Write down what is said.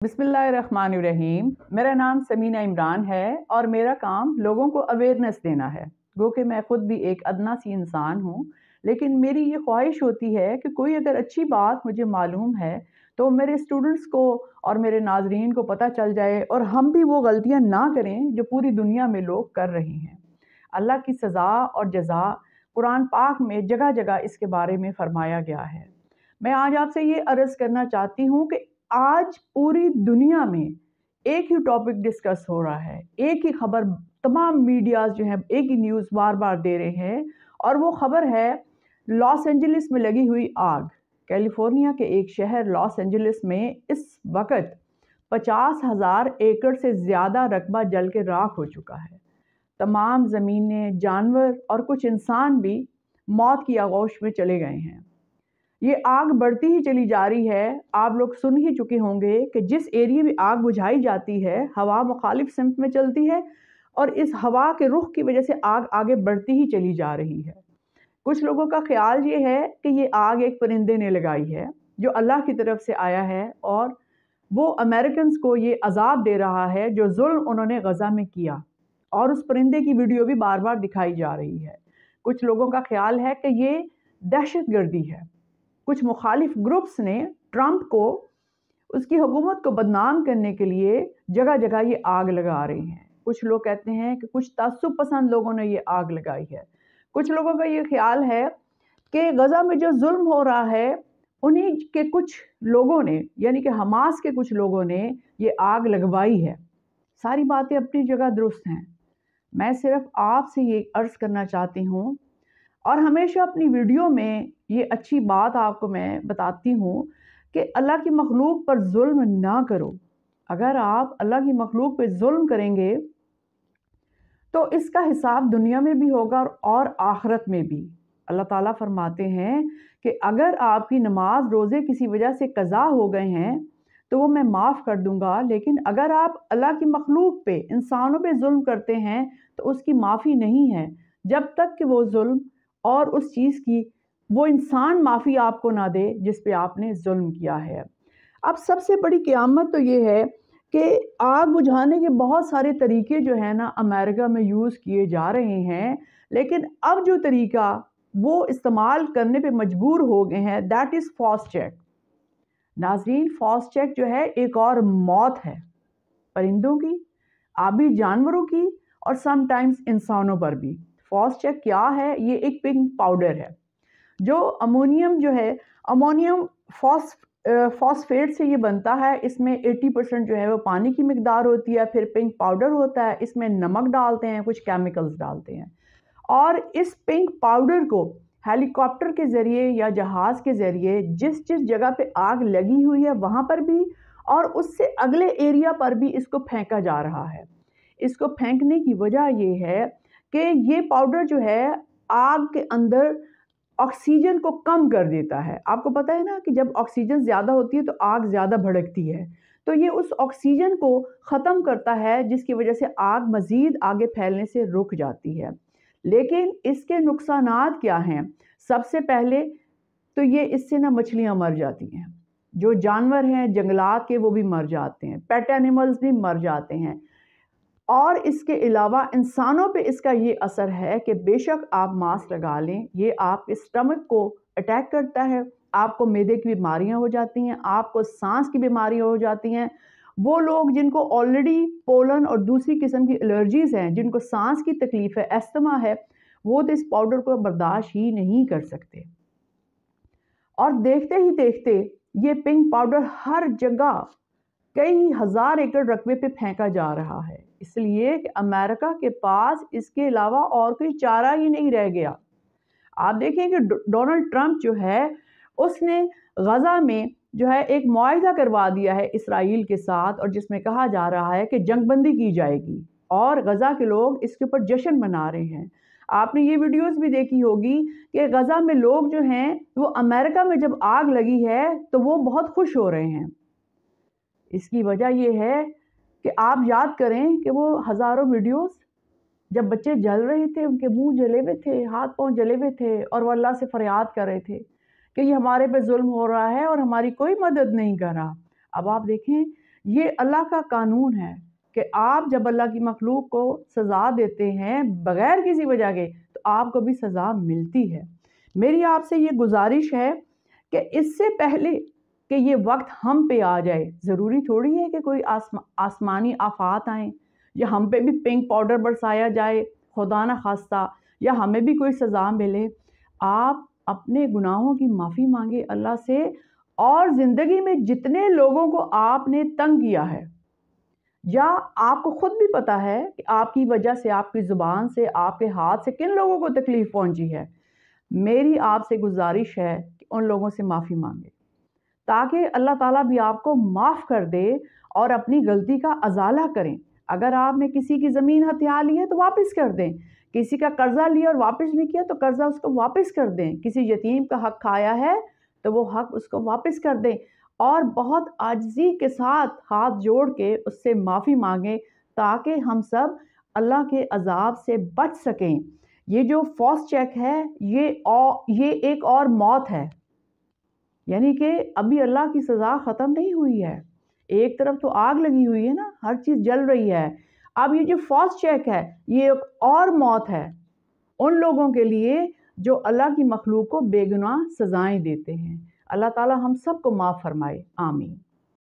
बिस्मिल्लाहिर्रहमानिर्रहीम। मेरा नाम समीना इमरान है और मेरा काम लोगों को अवेयरनेस देना है। गो कि मैं ख़ुद भी एक अदना सी इंसान हूँ, लेकिन मेरी ये ख्वाहिश होती है कि कोई अगर अच्छी बात मुझे मालूम है तो मेरे स्टूडेंट्स को और मेरे नाजरीन को पता चल जाए और हम भी वो गलतियाँ ना करें जो पूरी दुनिया में लोग कर रहे हैं। अल्लाह की सज़ा और जज़ा कुरान पाक में जगह जगह इसके बारे में फरमाया गया है। मैं आज आपसे ये अर्ज़ करना चाहती हूँ कि आज पूरी दुनिया में एक ही टॉपिक डिस्कस हो रहा है, एक ही खबर तमाम मीडियाज़ जो हैं एक ही न्यूज़ बार बार दे रहे हैं और वो खबर है लॉस एंजलिस में लगी हुई आग। कैलिफोर्निया के एक शहर लॉस एंजलिस में इस वक्त 50,000 एकड़ से ज़्यादा रकबा जल के राख हो चुका है। तमाम ज़मीनें, जानवर और कुछ इंसान भी मौत की आगोश में चले गए हैं। ये आग बढ़ती ही चली जा रही है। आप लोग सुन ही चुके होंगे कि जिस एरिया में आग बुझाई जाती है हवा मुखालिफ सिमत में चलती है और इस हवा के रुख की वजह से आग आगे बढ़ती ही चली जा रही है। कुछ लोगों का ख्याल ये है कि ये आग एक परिंदे ने लगाई है जो अल्लाह की तरफ से आया है और वो अमेरिकन्स को ये अजाब दे रहा है जो जुल्म उन्होंने गज़ा में किया, और उस परिंदे की वीडियो भी बार बार दिखाई जा रही है। कुछ लोगों का ख्याल है कि ये दहशत गर्दी है। कुछ मुखालिफ ग्रुप्स ने ट्रंप को उसकी हुकूमत को बदनाम करने के लिए जगह जगह ये आग लगा रहे हैं। कुछ लोग कहते हैं कि कुछ तअस्सुब पसंद लोगों ने ये आग लगाई है। कुछ लोगों का ये ख्याल है कि गज़ा में जो जुल्म हो रहा है उन्हीं के कुछ लोगों ने, यानी कि हमास के कुछ लोगों ने ये आग लगवाई है। सारी बातें अपनी जगह दुरुस्त हैं। मैं सिर्फ आपसे ये अर्ज़ करना चाहती हूँ और हमेशा अपनी वीडियो में ये अच्छी बात आपको मैं बताती हूँ कि अल्लाह की मखलूक पर जुल्म ना करो। अगर आप अल्लाह की मखलूक पे जुल्म करेंगे तो इसका हिसाब दुनिया में भी होगा और आखिरत में भी। अल्लाह ताला फरमाते हैं कि अगर आपकी नमाज रोज़े किसी वजह से कज़ा हो गए हैं तो वो मैं माफ़ कर दूंगा, लेकिन अगर आप अल्लाह की मखलूक पे, इंसानों पे जुल्म करते हैं तो उसकी माफ़ी नहीं है जब तक कि वो जुल्म और उस चीज़ की वो इंसान माफ़ी आपको ना दे जिस पे आपने जुल्म किया है। अब सबसे बड़ी क़यामत तो ये है कि आग बुझाने के बहुत सारे तरीके जो है ना अमेरिका में यूज़ किए जा रहे हैं, लेकिन अब जो तरीका वो इस्तेमाल करने पे मजबूर हो गए हैं दैट इज़ फॉस्चेक। नाज़रीन, फॉस्चेक जो है एक और मौत है परिंदों की, आबी जानवरों की और समटाइम्स इंसानों पर भी। फॉस्चेक क्या है? ये एक पिंक पाउडर है जो अमोनियम जो है अमोनियम फॉस्फेट से ये बनता है। इसमें 80% जो है वो पानी की मिकदार होती है, फिर पिंक पाउडर होता है, इसमें नमक डालते हैं, कुछ केमिकल्स डालते हैं और इस पिंक पाउडर को हेलीकॉप्टर के ज़रिए या जहाज़ के ज़रिए जिस जिस जगह पे आग लगी हुई है वहाँ पर भी और उससे अगले एरिया पर भी इसको फेंका जा रहा है। इसको फेंकने की वजह ये है कि ये पाउडर जो है आग के अंदर ऑक्सीजन को कम कर देता है। आपको पता है ना कि जब ऑक्सीजन ज़्यादा होती है तो आग ज़्यादा भड़कती है, तो ये उस ऑक्सीजन को ख़त्म करता है जिसकी वजह से आग मज़ीद आगे फैलने से रुक जाती है। लेकिन इसके नुकसानात क्या हैं? सबसे पहले तो ये इससे ना मछलियाँ मर जाती हैं, जो जानवर हैं जंगलात के वो भी मर जाते हैं, पेट एनिमल्स भी मर जाते हैं। और इसके अलावा इंसानों पे इसका ये असर है कि बेशक आप मास्क लगा लें, ये आपके स्टमक को अटैक करता है, आपको मैदे की बीमारियां हो जाती हैं, आपको सांस की बीमारियां हो जाती हैं। वो लोग जिनको ऑलरेडी पोलन और दूसरी किस्म की एलर्जीज़ हैं, जिनको सांस की तकलीफ़ है, अस्थमा है, वो तो इस पाउडर को बर्दाश्त ही नहीं कर सकते। और देखते ही देखते ये पिंक पाउडर हर जगह कई हज़ार एकड़ रकबे पे फेंका जा रहा है, इसलिए कि अमेरिका के पास इसके अलावा और कोई चारा ही नहीं रह गया। आप देखें कि डोनाल्ड ट्रंप जो है उसने गज़ा में जो है एक मुआहिदा करवा दिया है इसराइल के साथ, और जिसमें कहा जा रहा है कि जंगबंदी की जाएगी और गज़ा के लोग इसके ऊपर जश्न मना रहे हैं। आपने ये वीडियोस भी देखी होगी कि गज़ा में लोग जो हैं वो अमेरिका में जब आग लगी है तो वो बहुत खुश हो रहे हैं। इसकी वजह यह है कि आप याद करें कि वो हज़ारों वीडियोस जब बच्चे जल रहे थे, उनके मुंह जले हुए थे, हाथ पांव जले हुए थे और वो अल्लाह से फरियाद कर रहे थे कि ये हमारे पे जुल्म हो रहा है और हमारी कोई मदद नहीं कर रहा। अब आप देखें یہ اللہ کا قانون ہے کہ آپ جب اللہ کی مخلوق کو سزا دیتے ہیں بغیر کسی وجہ کے تو آپ کو بھی سزا ملتی ہے۔ میری آپ سے یہ گزارش ہے کہ اس سے پہلے کہ یہ وقت ہم پہ آ جائے، ضروری تھوڑی ہے کہ کوئی آسمانی آفات آئیں یا ہم پہ بھی پنک پاؤڈر برسایا جائے خدا نہ خواستہ، یا ہمیں بھی کوئی سزا ملے۔ آپ اپنے گناہوں کی معافی مانگے اللہ سے، اور زندگی میں جتنے لوگوں کو آپ نے تنگ کیا ہے یا آپ کو خود بھی پتا ہے کہ آپ کی وجہ سے، آپ کی زبان سے، آپ کے ہاتھ سے کن لوگوں کو تکلیف پہنچی ہے، میری آپ سے گزارش ہے کہ ان لوگوں سے معافی مانگے تاکہ اللہ تعالیٰ بھی آپ کو معاف کر دے اور اپنی غلطی کا ازالہ کریں۔ اگر آپ نے کسی کی زمین ہتھیا لی ہے تو واپس کر دیں، کسی کا قرضہ لیا اور واپس نہیں کیا تو قرضہ اس کو واپس کر دیں، کسی یتیم کا حق کھایا ہے تو وہ حق اس کو واپس کر دیں، اور بہت عاجزی کے ساتھ ہاتھ جوڑ کے اس سے معافی مانگیں تاکہ ہم سب اللہ کے عذاب سے بچ سکیں۔ یہ جو فوس چیک ہے یہ ایک اور موت ہے، یعنی کہ ابھی اللہ کی سزا ختم نہیں ہوئی ہے، ایک طرف تو آگ لگی ہوئی ہے نا، ہر چیز جل رہی ہے، اب یہ جو فوس چیک ہے یہ ایک اور موت ہے ان لوگوں کے لیے جو اللہ کی مخلوق کو بے گناہ سزائیں دیتے ہیں۔ اللہ تعالی ہم سب کو معاف فرمائے، آمین۔